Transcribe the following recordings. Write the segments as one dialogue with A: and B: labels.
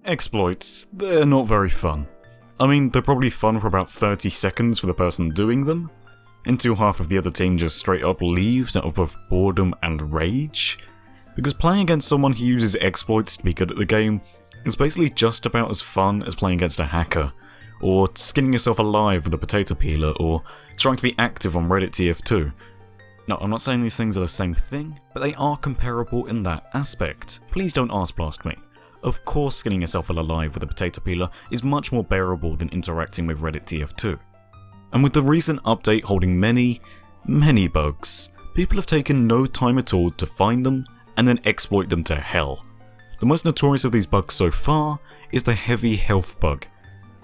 A: Exploits, they're not very fun. I mean, they're probably fun for about 30 seconds for the person doing them, until half of the other team just straight up leaves out of both boredom and rage. Because playing against someone who uses exploits to be good at the game is basically just about as fun as playing against a hacker, or skinning yourself alive with a potato peeler, or trying to be active on Reddit TF2. Now, I'm not saying these things are the same thing, but they are comparable in that aspect. Please don't arse blast me. Of course, skinning yourself alive with a potato peeler is much more bearable than interacting with Reddit TF2. And with the recent update holding many bugs, people have taken no time at all to find them and then exploit them to hell. The most notorious of these bugs so far is the heavy health bug.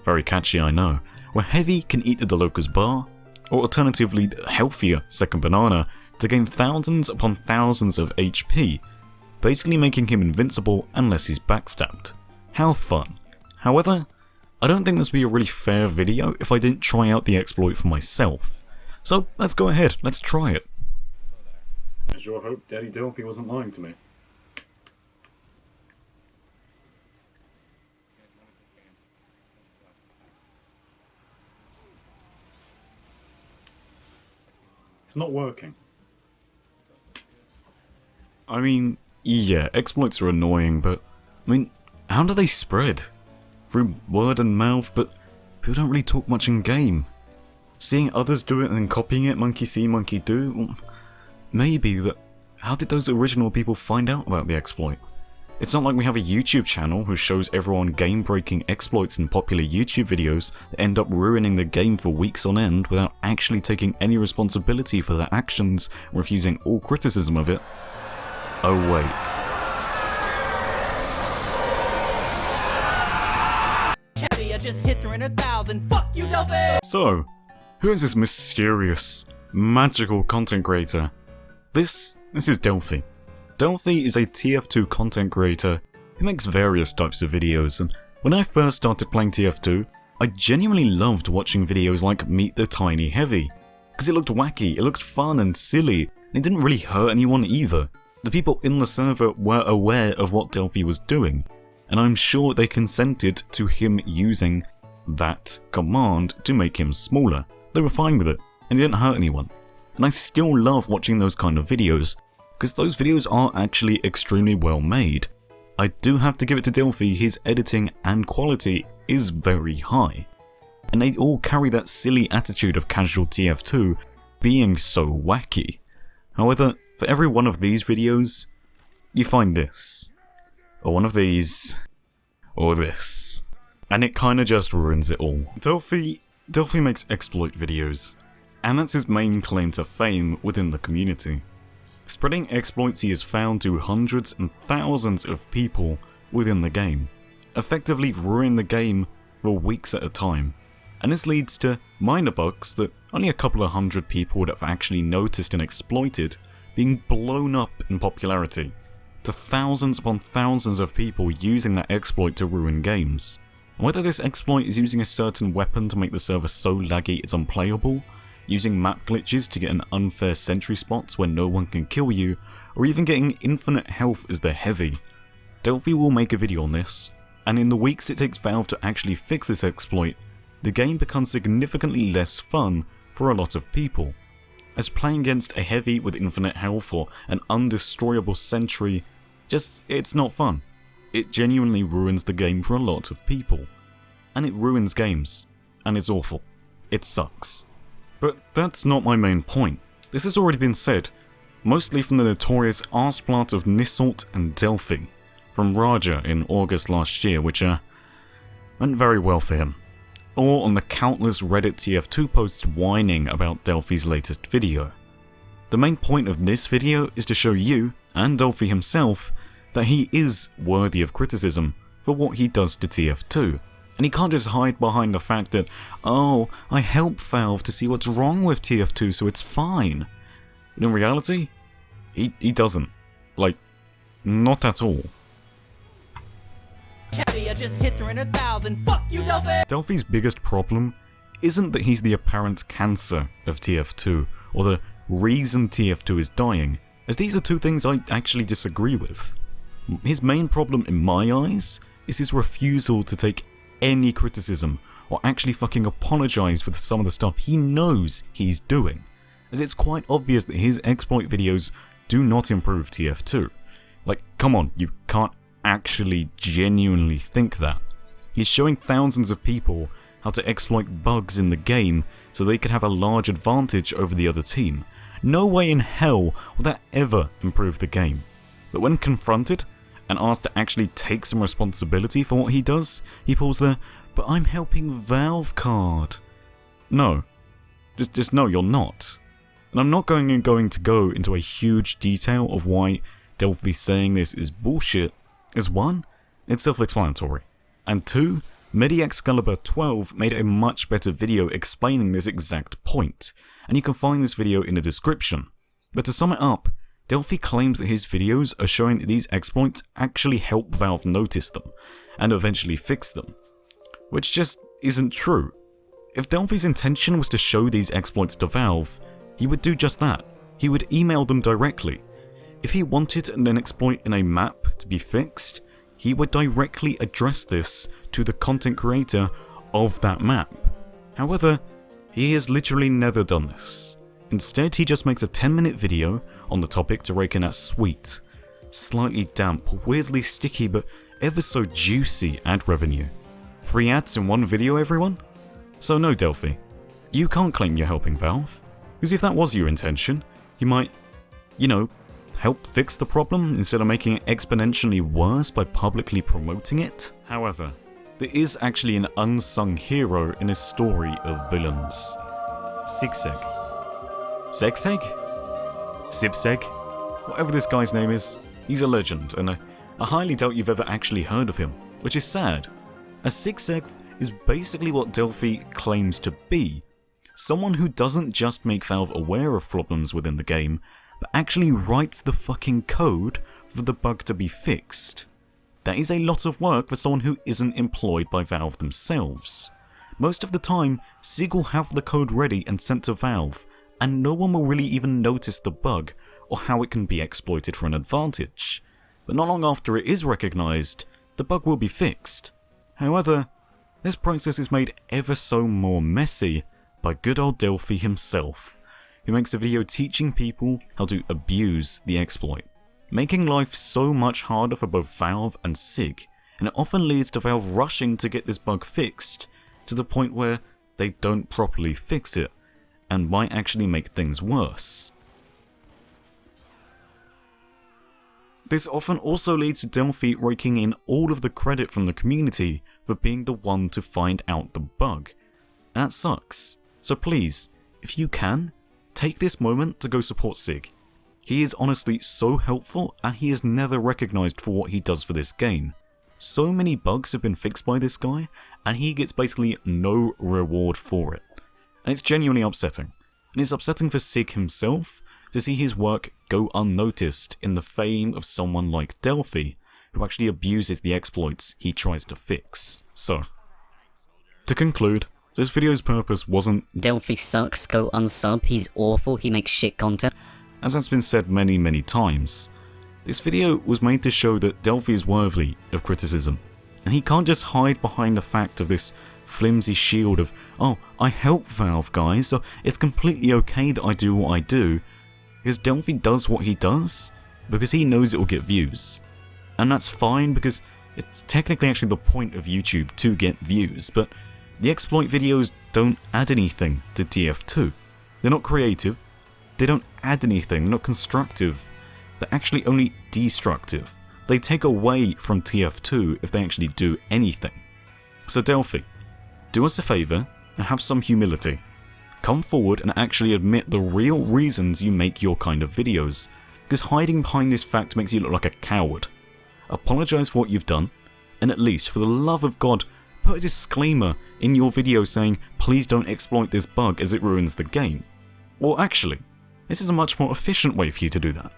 A: Very catchy, I know, where Heavy can eat the Deloka's bar, or alternatively healthier Second Banana to gain thousands upon thousands of HP, basically making him invincible unless he's backstabbed. How fun. However, I don't think this would be a really fair video if I didn't try out the exploit for myself. So let's go ahead, let's try it. I sure hope Daddy Delfy wasn't lying to me. It's not working. I mean, yeah, exploits are annoying, but I mean, how do they spread? Through word and mouth, but people don't really talk much in game. Seeing others do it and then copying it, monkey see, monkey do, well, maybe, that. How did those original people find out about the exploit? It's not like we have a YouTube channel who shows everyone game-breaking exploits in popular YouTube videos that end up ruining the game for weeks on end without actually taking any responsibility for their actions and refusing all criticism of it. Oh wait.
B: Just hit 300,000. Fuck you, Delfy!
A: So, who is this mysterious, magical content creator? This is Delfy. Delfy is a TF2 content creator who makes various types of videos, and when I first started playing TF2, I genuinely loved watching videos like Meet the Tiny Heavy, because it looked wacky, it looked fun and silly, and it didn't really hurt anyone either. The people in the server were aware of what Delfy was doing, and I'm sure they consented to him using that command to make him smaller. They were fine with it, and it didn't hurt anyone. And I still love watching those kind of videos, because those videos are actually extremely well made. I do have to give it to Delfy, his editing and quality is very high. And they all carry that silly attitude of casual TF2 being so wacky. However, for every one of these videos, you find this. Or one of these, or this. And it kinda just ruins it all. Delfy makes exploit videos, and that's his main claim to fame within the community. Spreading exploits he has found to hundreds and thousands of people within the game, effectively ruining the game for weeks at a time. And this leads to minor bugs that only a couple of hundred people would have actually noticed and exploited being blown up in popularity, to thousands upon thousands of people using that exploit to ruin games. Whether this exploit is using a certain weapon to make the server so laggy it's unplayable, using map glitches to get an unfair sentry spots where no one can kill you, or even getting infinite health as the Heavy. Delfy will make a video on this, and in the weeks it takes Valve to actually fix this exploit, the game becomes significantly less fun for a lot of people, as playing against a Heavy with infinite health or an undestroyable sentry, it's not fun. It genuinely ruins the game for a lot of people. And it ruins games. And it's awful. It sucks. But that's not my main point. This has already been said, mostly from the notorious arseplot of Nisalt and Delfy, from Raja in August last year, which went very well for him. Or on the countless Reddit TF2 posts whining about Delphy's latest video. The main point of this video is to show you, and Delfy himself, that he is worthy of criticism for what he does to TF2, and he can't just hide behind the fact that, oh, I help Valve to see what's wrong with TF2 so it's fine. But in reality, he doesn't. Like, not at all.
B: Just hit 300,000. Fuck you, Delfy!
A: Delphy's biggest problem isn't that he's the apparent cancer of TF2, or the reason TF2 is dying, as these are two things I actually disagree with. His main problem in my eyes is his refusal to take any criticism or actually fucking apologize for some of the stuff he knows he's doing, as it's quite obvious that his exploit videos do not improve TF2. Like, come on, you can't actually genuinely think that. He's showing thousands of people how to exploit bugs in the game so they could have a large advantage over the other team. No way in hell will that ever improve the game. But when confronted and asked to actually take some responsibility for what he does, he pulls the "but I'm helping Valve" card. No. Just no, you're not. And I'm not going to go into a huge detail of why Delfy saying this is bullshit, as one, it's self-explanatory, and two, MediExcalibur12 made a much better video explaining this exact point, and you can find this video in the description. But to sum it up, Delfy claims that his videos are showing that these exploits actually help Valve notice them, and eventually fix them. Which just isn't true. If Delphy's intention was to show these exploits to Valve, he would do just that. He would email them directly. If he wanted an exploit in a map to be fixed, he would directly address this to the content creator of that map. However, he has literally never done this. Instead, he just makes a 10-minute video on the topic to rake in that sweet, slightly damp, weirdly sticky but ever so juicy ad revenue. 3 ads in one video, everyone? So no, Delfy, you can't claim you're helping Valve, because if that was your intention, you might, help fix the problem instead of making it exponentially worse by publicly promoting it. However, there is actually an unsung hero in a story of villains. Sigseg. Zegseg? Sivseg? Whatever this guy's name is, he's a legend, and I highly doubt you've ever actually heard of him, which is sad. A Sigseg is basically what Delfy claims to be. Someone who doesn't just make Valve aware of problems within the game, but actually writes the fucking code for the bug to be fixed. That is a lot of work for someone who isn't employed by Valve themselves. Most of the time, Sig will have the code ready and sent to Valve, and no one will really even notice the bug or how it can be exploited for an advantage. But not long after it is recognised, the bug will be fixed. However, this process is made ever so more messy by good old Delfy himself, who makes a video teaching people how to abuse the exploit, making life so much harder for both Valve and Sig, and it often leads to Valve rushing to get this bug fixed, to the point where they don't properly fix it, and might actually make things worse. This often also leads to Delfy raking in all of the credit from the community for being the one to find out the bug. That sucks. So please, if you can, take this moment to go support Sig. He is honestly so helpful, and he is never recognised for what he does for this game. So many bugs have been fixed by this guy, and he gets basically no reward for it. And it's genuinely upsetting. And it's upsetting for Sig himself to see his work go unnoticed in the fame of someone like Delfy, who actually abuses the exploits he tries to fix. So, to conclude, this video's purpose wasn't
C: Delfy sucks, go unsub, he's awful, he makes shit content.
A: As has been said many times. This video was made to show that Delfy is worthy of criticism, and he can't just hide behind the fact of this flimsy shield of, oh, I help Valve guys, so it's completely okay that I do what I do, because Delfy does what he does because he knows it will get views. And that's fine, because it's technically actually the point of YouTube to get views, but the exploit videos don't add anything to TF2. They're not creative, they don't add anything, they're not constructive, they're actually only destructive. They take away from TF2 if they actually do anything. So Delfy, do us a favour and have some humility. Come forward and actually admit the real reasons you make your kind of videos, because hiding behind this fact makes you look like a coward. Apologise for what you've done, and at least, for the love of God, put a disclaimer in your video saying, please don't exploit this bug as it ruins the game. Or actually, this is a much more efficient way for you to do that.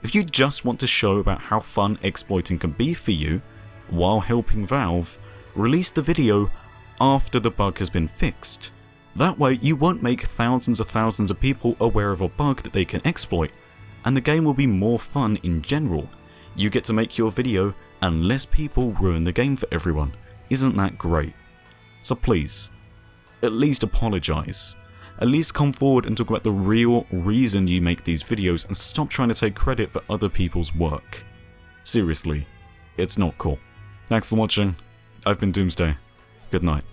A: If you just want to show about how fun exploiting can be for you, while helping Valve, release the video after the bug has been fixed. That way you won't make thousands of people aware of a bug that they can exploit, and the game will be more fun in general. You get to make your video and less people ruin the game for everyone. Isn't that great? So please, at least apologise. At least come forward and talk about the real reason you make these videos and stop trying to take credit for other people's work. Seriously, it's not cool. Thanks for watching. I've been Doomsday. Good night.